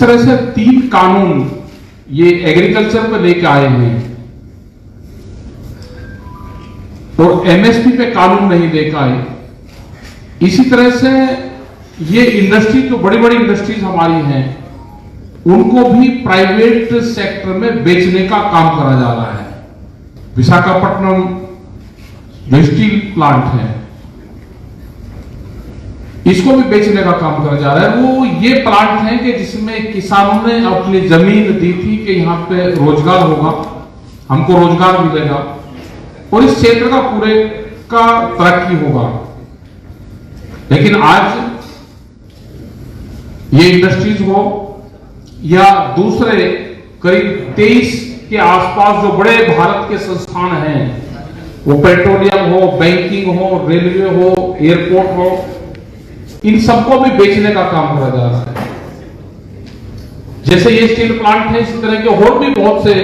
इस तरह से 3 कानून ये एग्रीकल्चर पर लेके आए हैं और एमएसपी पे कानून नहीं लेकर आए। इसी तरह से ये इंडस्ट्री जो बड़ी बड़ी इंडस्ट्रीज हमारी हैं उनको भी प्राइवेट सेक्टर में बेचने का काम करा जा रहा है। विशाखापट्टनम जो स्टील प्लांट है इसको भी बेचने का काम करा जा रहा है। वो ये प्लांट है कि जिसमें किसानों ने अपनी जमीन दी थी कि यहां पे रोजगार होगा, हमको रोजगार मिलेगा और इस क्षेत्र का पूरे का तरक्की होगा। लेकिन आज ये इंडस्ट्रीज हो या दूसरे करीब 23 के आसपास जो बड़े भारत के संस्थान हैं, वो पेट्रोलियम हो, बैंकिंग हो, रेलवे हो, एयरपोर्ट हो, इन सबको भी बेचने का काम करा जा रहा है। जैसे ये स्टील प्लांट है, इसी तरह के और भी बहुत से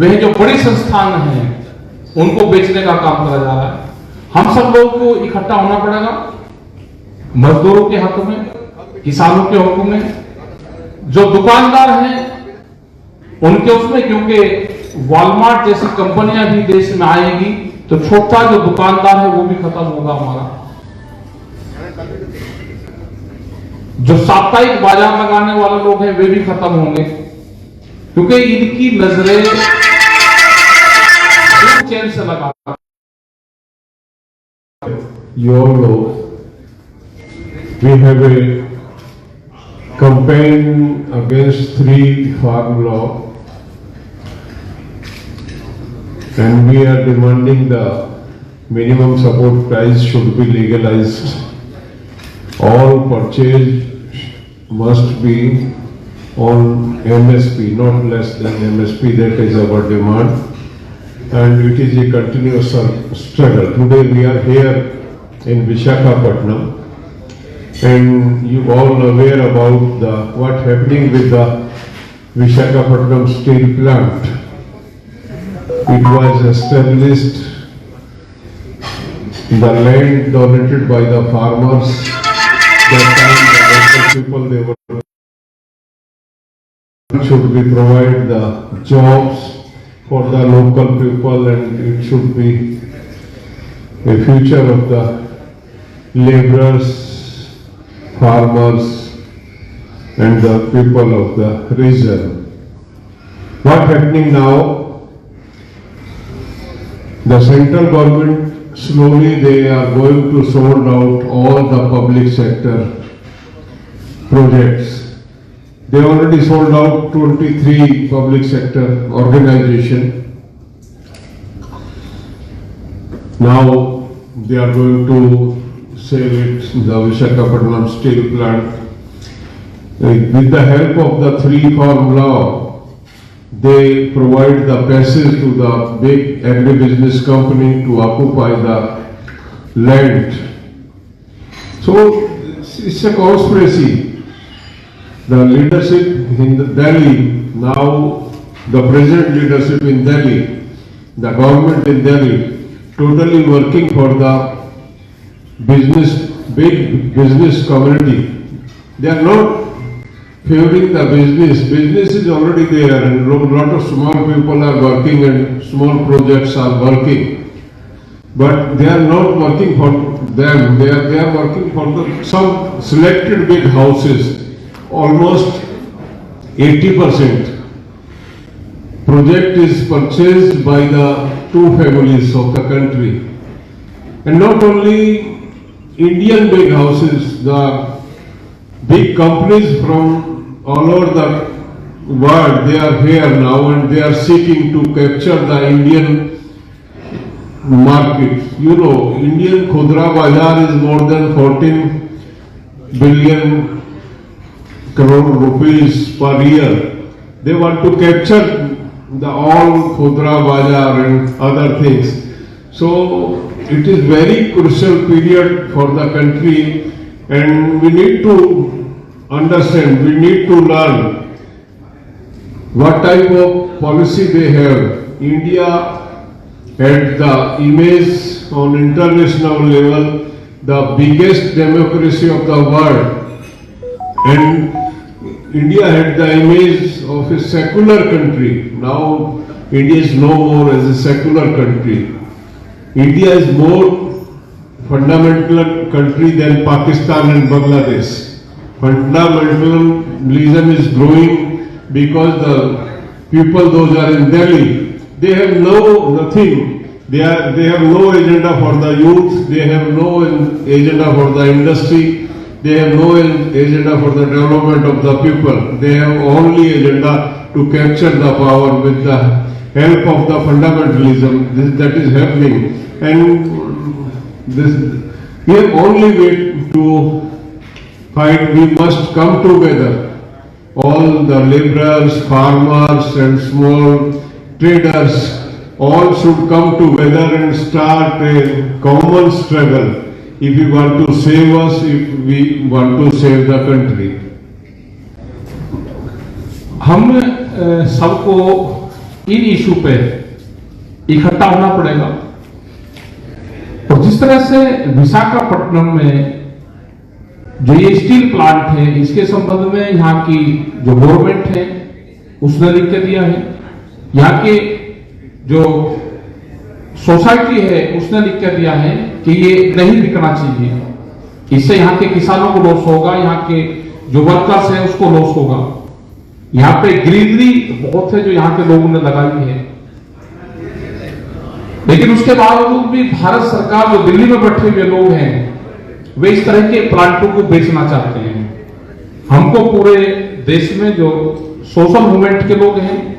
वह जो बड़ी संस्थान हैं उनको बेचने का काम करा जा रहा है। हम सब लोगों को इकट्ठा होना पड़ेगा, मजदूरों के हक में, किसानों के हक में, जो दुकानदार हैं उनके उसमें, क्योंकि वॉलमार्ट जैसी कंपनियां भी देश में आएगी तो छोटा जो दुकानदार है वो भी खत्म होगा हमारा। जो साप्ताहिक बाजार लगाने वाले लोग हैं वे भी खत्म होंगे, क्योंकि इनकी नजरें चैन से लगा। You all know we have a campaign against 3 farm law, and we are demanding the minimum support price should be legalized. All purchase must be on MSP, not less than MSP. That is our demand, and it is a continuous struggle. Today we are here in Visakhapatnam, and you all aware about what happening with the Visakhapatnam steel plant. It was established, the land donated by the farmers. That time the local people, they were should be provide the jobs for the local people, and it should be a future of the laborers, farmers, and the people of the region. What happening now? The central government slowly they are going to sort out all the public sector projects. They already sold out 23 public sector organization. Now they are going to sell it, the Visakhapatnam steel plant. With the help of the 3 farm law, they provide the passage to the big agribusiness company to occupy the land. So it's a conspiracy. The leadership in Delhi, now the present leadership in Delhi, the government in Delhi, totally working for the business, big business community. They are not favoring the business. Business is already there, and a lot of small people are working and small projects are working. But they are not working for them. They are working for some selected big houses. Almost 80% project is purchased by the 2 families of the country. And not only Indian big houses, the big companies from all over the world, they are here now, and they are seeking to capture the Indian market. You know, Indian Khudra Bazaar is more than 14 billion crore rupees per year. They want to capture the all Khudra Bazaar and other things. So it is very crucial period for the country, and we need to understand, we need to learn what type of policy they have. India had the image on international level, the biggest democracy of the world, and India had the image of a secular country. Now India is no more as a secular country. India is more fundamental country than Pakistan and Bangladesh. Fundamentalism is growing because the people, those are in Delhi, they have nothing. They have no agenda for the youth. They have no agenda for the industry. They have no agenda for the development of the people. They have only agenda to capture the power with the help of the fundamentalism that is happening. And we have only way to fight. We must come together. All the laborers, farmers and small traders all should come together and start a common struggle if we want to save us, if we want to save the country. हम सबको इन issue पे इकट्ठा होना पड़ेगा और जिस तरह से विशाखापट्टनम में जो ये स्टील प्लांट है इसके संबंध में यहाँ की जो गवर्नमेंट है उसने लिख के दिया है, यहाँ के जो सोसाइटी है उसने लिख कर दिया है कि ये नहीं बिकना चाहिए, इससे यहाँ के किसानों को लॉस होगा, यहाँ के जो वर्कर्स हैं उसको लॉस होगा। यहाँ पे ग्रीनरी बहुत है जो यहाँ के लोगों ने लगाई है, लेकिन उसके बावजूद भी भारत सरकार जो दिल्ली में बैठे हुए लोग हैं वे इस तरह के प्लांटों को बेचना चाहते हैं। हमको पूरे देश में जो सोशल मूवमेंट के लोग हैं,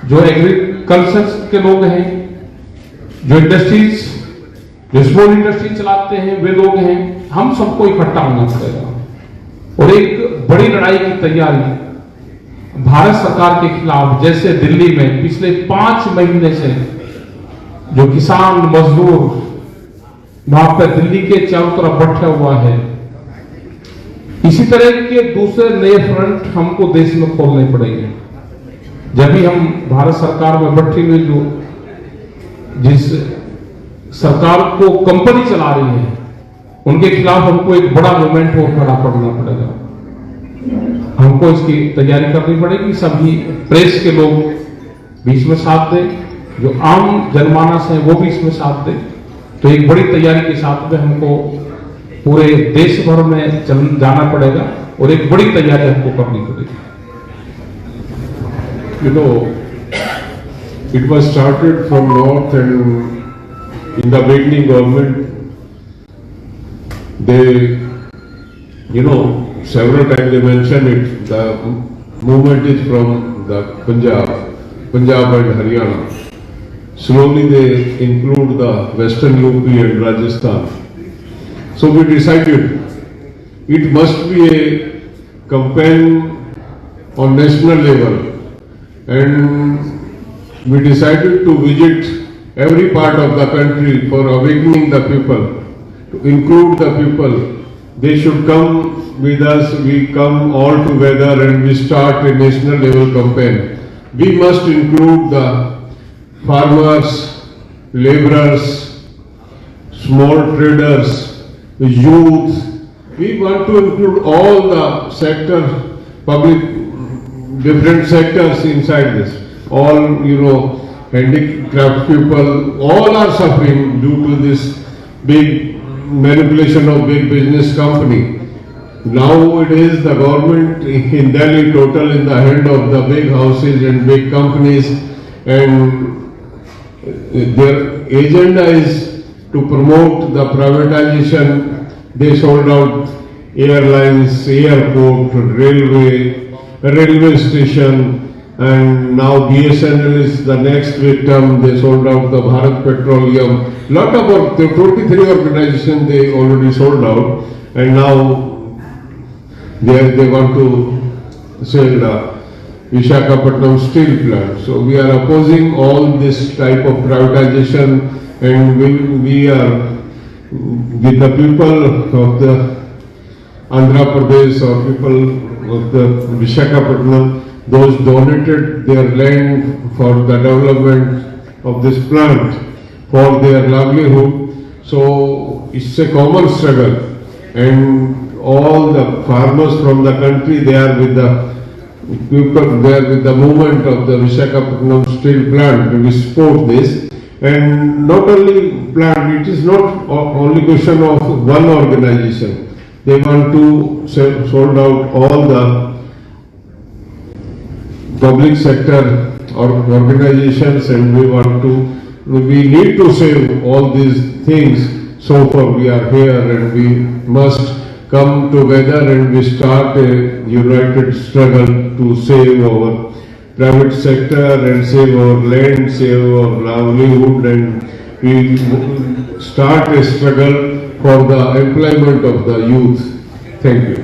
जो एग्रीकल्चर के लोग हैं, जो इंडस्ट्रीज, जो स्मॉल इंडस्ट्री चलाते हैं वे लोग हैं, हम सबको इकट्ठा होना पड़ेगा और एक बड़ी लड़ाई की तैयारी भारत सरकार के खिलाफ, जैसे दिल्ली में पिछले 5 महीने से जो किसान मजदूर वहां पर दिल्ली के चारों तरफ बैठा हुआ है, इसी तरह के दूसरे नए फ्रंट हमको देश में खोलने पड़ेंगे। जब भी हम भारत सरकार में बैठे हुए जो जिस सरकार को कंपनी चला रही है उनके खिलाफ हमको एक बड़ा मूवमेंट और खड़ा करना पड़ेगा। हमको इसकी तैयारी करनी पड़ेगी, सभी प्रेस के लोग भी इसमें साथ दें, जो आम जनमानस है वो भी इसमें साथ दें। तो एक बड़ी तैयारी के साथ में हमको पूरे देश भर में जाना पड़ेगा और एक बड़ी तैयारी हमको करनी पड़ेगी। You know, it was started from north, and in the beginning government, they, several times they mention it, the movement is from the Punjab and Haryana. Slowly they include the Western UP and Rajasthan. So we decided it must be a campaign on national level. And we decided to visit every part of the country for awakening the people, to include the people. They should come with us, we come all together and we start a national level campaign. We must include the farmers, laborers, small traders, the youth. We want to include all the sectors, public, different sectors inside this. All, handicraft people, all are suffering due to this big manipulation of big business company. Now it is the government in Delhi total in the hand of the big houses and big companies, and their agenda is to promote the privatization. They sold out airlines, airport, railway station, and now BSNL is the next victim. They sold out the Bharat Petroleum. Lot of 23 organizations they already sold out, and now they want to sell the Visakhapatnam steel plant. So we are opposing all this type of privatization, and we are with the people of the Andhra Pradesh or people of the Visakhapatnam, those donated their land for the development of this plant for their livelihood. So it's a common struggle, and all the farmers from the country, they are with the people there with the movement of the Visakhapatnam steel plant, we support this. And not only plant, it is not only question of one organization. They want to sold out all the public sector or organizations, and we need to save all these things. So far we are here, and we must come together and we start a united struggle to save our private sector and save our land, save our livelihood, and we start a struggle for the employment of the youth. Thank you.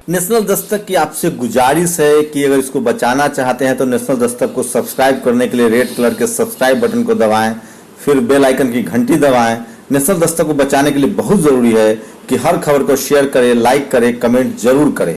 National Dastak की आपसे गुजारिश है कि अगर इसको बचाना चाहते हैं तो नेशनल दस्तक को सब्सक्राइब करने के लिए रेड कलर के सब्सक्राइब बटन को दबाएं, फिर बेल आइकन की घंटी दबाएं। नेशनल दस्तक को बचाने के लिए बहुत जरूरी है कि हर खबर को शेयर करें, लाइक करें, कमेंट जरूर करें।